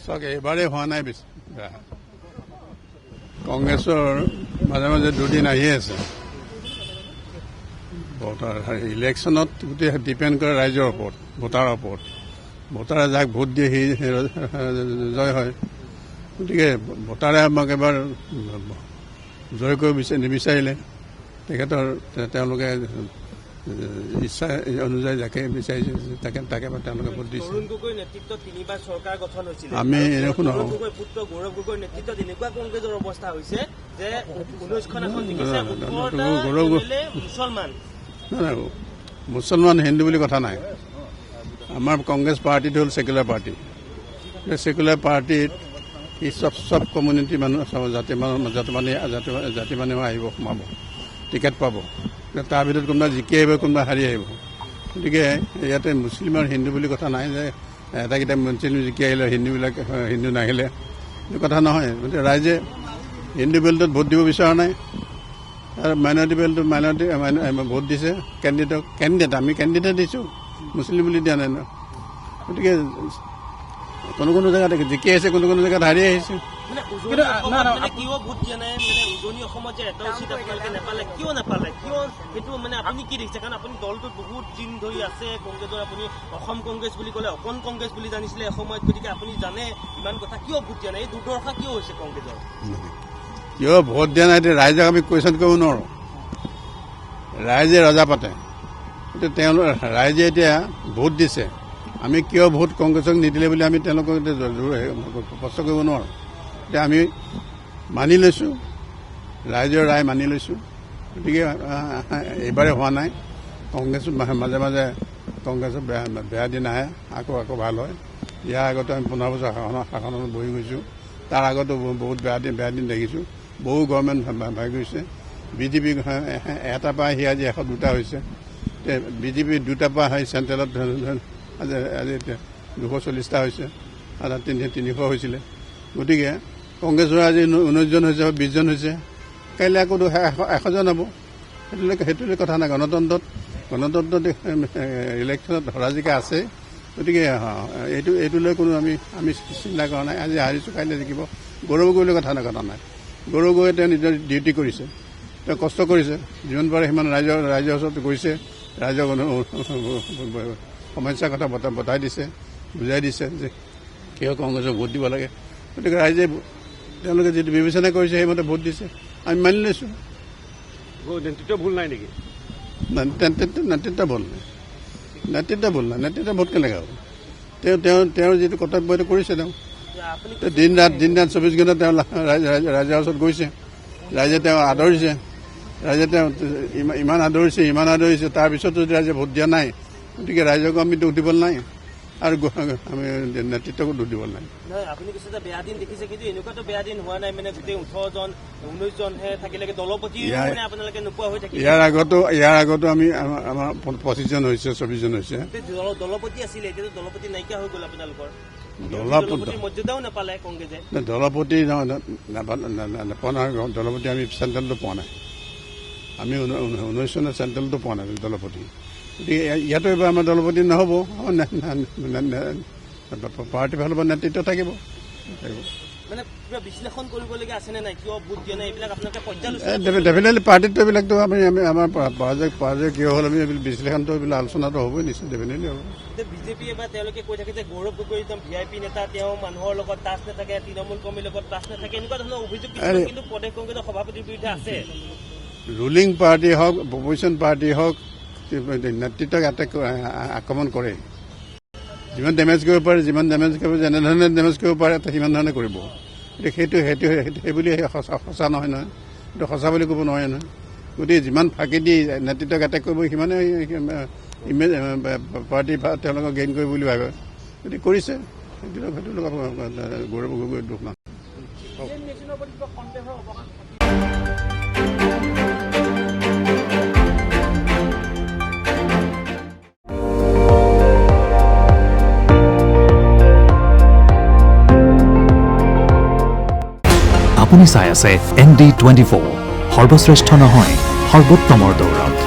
চাওক এইবাৰেই হোৱা নাই বেছি কংগ্ৰেছৰ মাজে মাজে দুদিন আহি আছে ইলেকশ্যনত গোটেই ডিপেণ্ড কৰে ৰাইজৰ ওপৰত ভোটাৰৰ ওপৰত ভোটাৰে যাক ভোট দিয়ে সি জয় হয় গতিকে ভোটাৰে আমাক এবাৰ জয় কৰিব নিবিচাৰিলে তেখেতৰ তেওঁলোকে ইচ্ছা অনুযায়ী যাকে বিচাৰিছে তাকে তেওঁলোকে ভোট দিছে আমি এনেকুৱা নহওঁ মুছলমান হিন্দু বুলি কথা নাই আমাৰ কংগ্ৰেছ পাৰ্টিটো হ'ল ছেকুলাৰ পাৰ্টি ছেকুলাৰ পাৰ্টিত ই চব কমিউনিটি মানুহ জাতি মানুহ আহিব সোমাব টিকেট পাব তাৰ ভিতৰত কোনোবা জিকি আহিব কোনোবা হাৰি আহিব গতিকে ইয়াতে মুছলিম আৰু হিন্দু বুলি কথা নাই যে এটাকেইটা মুছলিম জিকি আহিলে হিন্দু নাহিলে এইটো কথা নহয় গতিকে ৰাইজে হিন্দু বেল্টত ভোট দিব বিচৰা নাই আৰু মাইনৰিটি বেল্টত মাইনৰিটি ভোট দিছে কেণ্ডিডেট আমি কেণ্ডিডেট দিছোঁ মুছলিম বুলি দিয়া নাই ন গতিকে কোনো জেগাত জিকি আহিছে কোনো জেগাত হাৰি আহিছে অসম কংগ্ৰেছ বুলি ক'লে অকণ কংগ্ৰেছ বুলি জানিছিলে এসময়ত গতিকে আপুনি জানে ইমান কথা কিয় ভোট দিয়া নাই এই দুৰ্দশা কিয় হৈছে কংগ্ৰেছৰ কিয় ভোট দিয়া নাই ৰাইজক আমি কুৱেশ্যন কৰিব নোৱাৰোঁ ৰাইজে ৰজা পাতে তেওঁলোক ৰাইজে এতিয়া ভোট দিছে আমি কিয় ভোট কংগ্ৰেছক নিদিলে বুলি আমি তেওঁলোকক প্ৰশ্ন কৰিব নোৱাৰোঁ এতিয়া আমি মানি লৈছোঁ ৰাইজৰ ৰায় মানি লৈছোঁ গতিকে এইবাৰে হোৱা নাই কংগ্ৰেছ মাজে মাজে কংগ্ৰেছৰ বেয়া দিন আহে আকৌ ভাল হয় ইয়াৰ আগতে আমি 15 বছৰ শাসনত বহি গৈছোঁ তাৰ আগতো বহুত বেয়া দিন দেখিছোঁ বহু গভৰ্ণমেণ্ট ভাগি গৈছে বিজেপি এটাৰ পৰা আহি আজি 102টা হৈছে বিজেপি 2টাৰ পৰা আহি চেণ্ট্ৰেলত আজি 240টা হৈছে আৰু 300 হৈছিলে গতিকে কংগ্ৰেছৰ আজি 19 জন হৈছে 20 জন হৈছে কাইলৈ আকৌ 100 জন হ'ব সেইটোলৈ কথা নাই গণতন্ত্ৰত ইলেকশ্যনত হৰাজিকা আছে গতিকে এইটোলৈ কোনো আমি চিন্তা কৰা নাই আজি হাৰিছোঁ কাইলৈ জিকিব গৌৰৱ গগৈলৈ কথা নাই গৌৰৱ গগৈয়ে তেওঁ নিজৰ ডিউটি কৰিছে তেওঁ কষ্ট কৰিছে যিমান পাৰে সিমান ৰাইজৰ ওচৰত গৈছে ৰাইজক সমস্যাৰ কথা বতাই দিছে বুজাই দিছে যে কিয় কংগ্ৰেছক ভোট দিব লাগে গতিকে ৰাইজে তেওঁলোকে যিটো বিবেচনা কৰিছে সেইমতে ভোট দিছে আমি মানি লৈছোঁ নেতৃত্ব ভুল নাই নেকি নেতৃত্ব ভুল নাই নেতৃত্ব ভোট কেনেকৈ হ'ব তেওঁৰ যিটো কৰ্তব্য সেইটো কৰিছে তেওঁ দিন ৰাত 24 ঘণ্টা তেওঁ ৰাইজৰ ওচৰত গৈছে ৰাইজে তেওঁ আদৰিছে ইমান আদৰিছে তাৰপিছতো যদি ৰাইজে ভোট দিয়া নাই গতিকে ৰাইজক আমি দোষ দিব নাই আৰু আমি নেতৃত্বকো দোষ দিব নাই আপুনি কৈছে যে বেয়া দিন দেখিছে কিন্তু এনেকুৱাতো বেয়া দিন হোৱা নাই মানে গোটেই 18 জন 19 জনহে থাকিলেগে দলপতি আপোনালোকে নোপোৱা হৈ থাকিলে ইয়াৰ আগতো আমি আমাৰ 25 জন হৈছে 24 জন হৈছে দলপতি আছিলে এতিয়াতো দলপতি নাইকিয়া হৈ গ'ল আপোনালোকৰ মৰ্যাদাও নাপালে কংগ্ৰেছে দলপতি দলপতি আমি চেণ্ট্ৰেলটো পোৱা নাই আমি 19 চনত চেণ্ট্ৰেলটো পোৱা নাই দলপতি গতিকে ইয়াতো এইবাৰ আমাৰ দলপতি নহ'ব পাৰ্টি ফালৰ পৰা নেতৃত্ব থাকিব মানে কিবা বিশ্লেষণ কৰিবলগীয়া আছেনে নাই কিয় ভোট দিয়া নাই এইবিলাক আপোনালোকে পৰ্যালোচনা ডেফিনেটলি পাৰ্টিতো এইবিলাকতো আমাৰ পৰাজয় কিয় হ'ল আমি বিশ্লেষণটো এইবিলাক আলোচনাটো হ'বই নিশ্চয় ডেফিনেটলি হ'ব বিজেপিয়ে বা তেওঁলোকে কৈ থাকে যে গৌৰৱ গগৈ একদম VIP নেতা তেওঁ মানুহৰ লগত টাচ নাথাকে তৃণমূল কৰ্মীৰ লগত টাচ নাথাকে এনেকুৱা ধৰণৰ অভিযোগ কিন্তু প্ৰদেশ কংগ্ৰেছৰ সভাপতিৰ বিৰুদ্ধে আছে ৰুলিং পাৰ্টি হওক অপজিশ্যন পাৰ্টি হওক নেতৃত্বক আক্ৰমণ কৰে যিমান ডেমেজ কৰিব পাৰে যেনেধৰণে ডেমেজ কৰিব পাৰে সিমান ধৰণে কৰিব সেইবুলি সঁচা নহয় এইটো সঁচা বুলি ক'ব নোৱাৰে নহয় গতিকে যিমান ফাঁকি দি নেতৃত্বক এটেক কৰিব সিমানে পাৰ্টি তেওঁলোকক গেইন কৰিব বুলি ভাবে গতিকে কৰিছে সেইটো গৌৰৱ গগৈৰ দুখ নহয় আপুনি চাই আছে ND24 সৰ্বশ্ৰেষ্ঠ নহয় সৰ্বোত্তমৰ দৌৰত